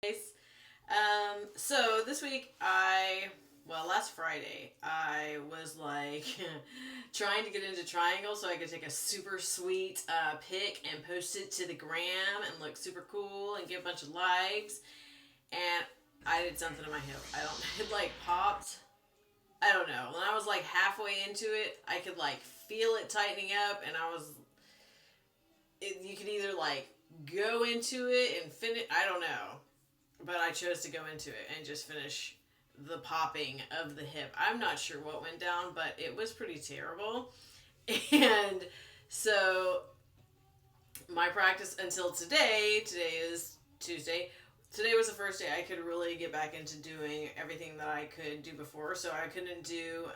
Guys. So this week last Friday, I was like trying to get into Triangle so I could take a super sweet pic and post it to the gram and look super cool and get a bunch of likes. And I did something to my hip. It like popped. I don't know. When I was like halfway into it, I could like feel it tightening up, and you could either like go into it and finish. I don't know, but I chose to go into it and just finish the popping of the hip. I'm not sure what went down, but it was pretty terrible. And so my practice until today is Tuesday. Today was the first day I could really get back into doing everything that I could do before. So I couldn't do,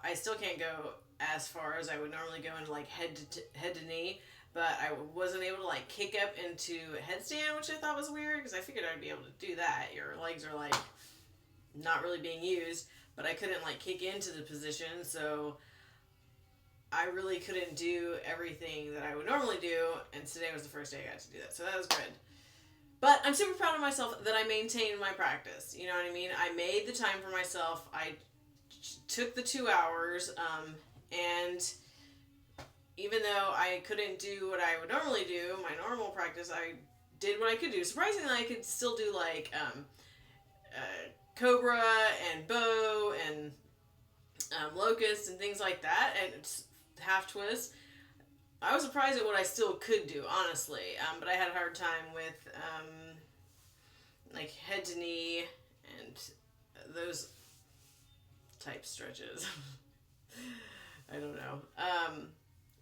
I still can't go as far as I would normally go into like head to knee, but I wasn't able to like kick up into headstand, which I thought was weird because I figured I'd be able to do that. Your legs are like not really being used, but I couldn't like kick into the position, so I really couldn't do everything that I would normally do, and today was the first day I got to do that, so that was good. But I'm super proud of myself that I maintained my practice. You know what I mean? I made the time for myself. I took the 2 hours, and even though I couldn't do what I would normally do, my normal practice, I did what I could do. Surprisingly, I could still do like cobra and bow and locust and things like that, and half twist. I was surprised at what I still could do, honestly. But I had a hard time with like head to knee and those type stretches. I don't know.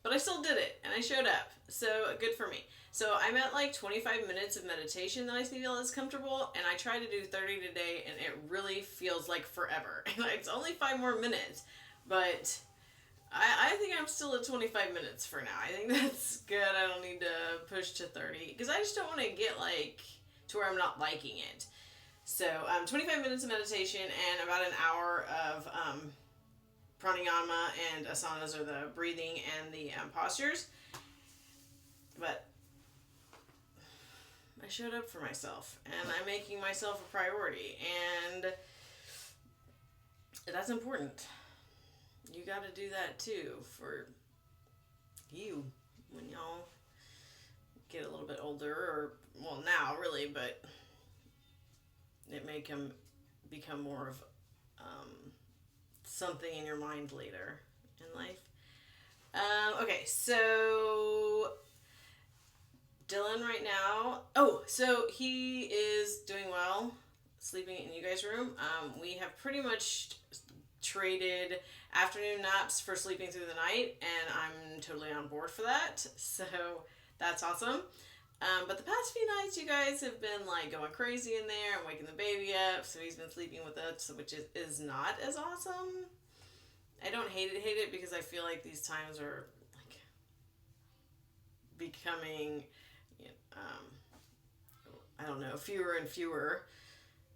But I still did it, and I showed up. So good for me. So I'm at like 25 minutes of meditation that I feel is comfortable, and I try to do 30 today, and it really feels like forever. It's only 5 more minutes, but I think I'm still at 25 minutes for now. I think that's good. I don't need to push to 30, because I just don't want to get like to where I'm not liking it. So 25 minutes of meditation and about an hour of pranayama and asanas, or the breathing and the postures. But I showed up for myself, and I'm making myself a priority, and that's important. You got to do that too for you when y'all get a little bit older, or well, now really, but it may become more of something in your mind later in life. Okay, so Dylan right now. Oh, so he is doing well, sleeping in you guys' room. We have pretty much traded afternoon naps for sleeping through the night, and I'm totally on board for that. So that's awesome. But the past few nights, you guys have been like going crazy in there and waking the baby up, so he's been sleeping with us, which is not as awesome. I don't hate it because I feel like these times are like becoming, I don't know, fewer and fewer.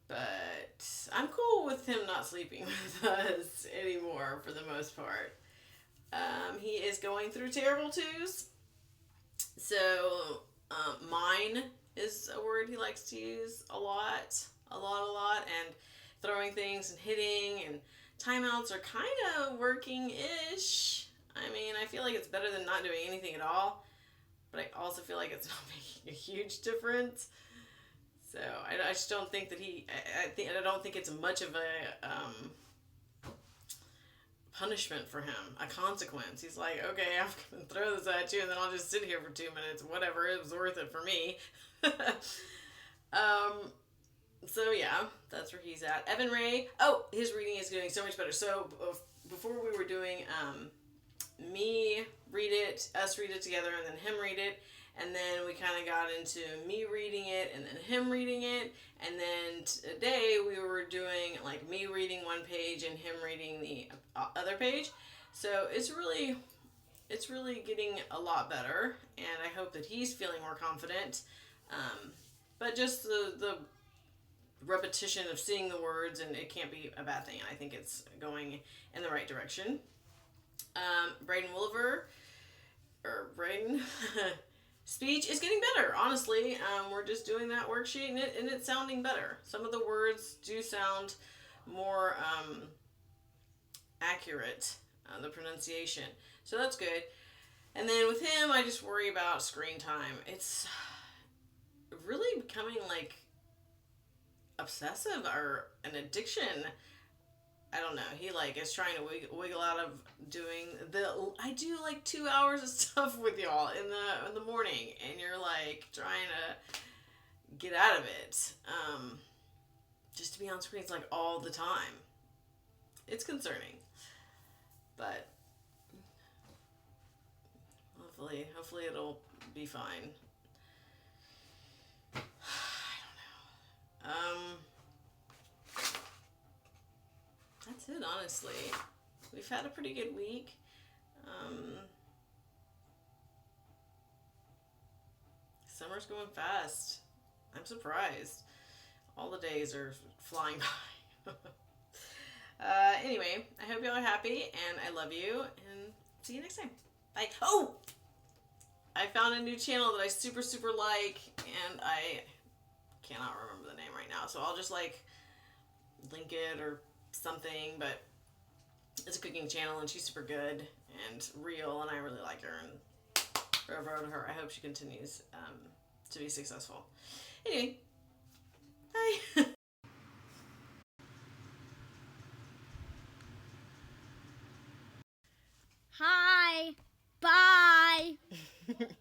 But I'm cool with him not sleeping with us anymore for the most part. He is going through terrible twos. So, mine is a word he likes to use a lot. And throwing things and hitting and timeouts are kind of working-ish. I mean, I feel like it's better than not doing anything at all. But I also feel like it's not making a huge difference. So I just don't think that I don't think it's much of a punishment for him, a consequence. He's like, okay, I'm gonna throw this at you, and then I'll just sit here for 2 minutes, whatever. It was worth it for me. So yeah, that's where he's at. Evan Ray. Oh, his reading is doing so much better. So before we were doing me read it, us read it together, and then him read it. And then we kind of got into me reading it and then him reading it. And then today we were doing like me reading one page and him reading the other page. So it's really getting a lot better. And I hope that he's feeling more confident. But just the repetition of seeing the words, and it can't be a bad thing. I think it's going in the right direction. Braden Wolver, or Braden, speech is getting better, honestly. We're just doing that worksheet, and it's sounding better. Some of the words do sound more accurate, the pronunciation. So that's good. And then with him, I just worry about screen time. It's really becoming like obsessive or an addiction. I don't know. He like is trying to wiggle out of doing the. I do like 2 hours of stuff with y'all in the morning, and you're like trying to get out of it. Just to be on screens like all the time. It's concerning, but hopefully it'll be fine. I don't know. That's it, honestly. We've had a pretty good week. Summer's going fast. I'm surprised. All the days are flying by. Anyway, I hope y'all are happy, and I love you, and see you next time. Bye. Oh! I found a new channel that I super, super like, and I cannot remember the name right now, so I'll just, like, link it or something, but it's a cooking channel, and she's super good and real, and I really like her, and forever to her. I hope she continues to be successful. Anyway, bye. Hi. Bye.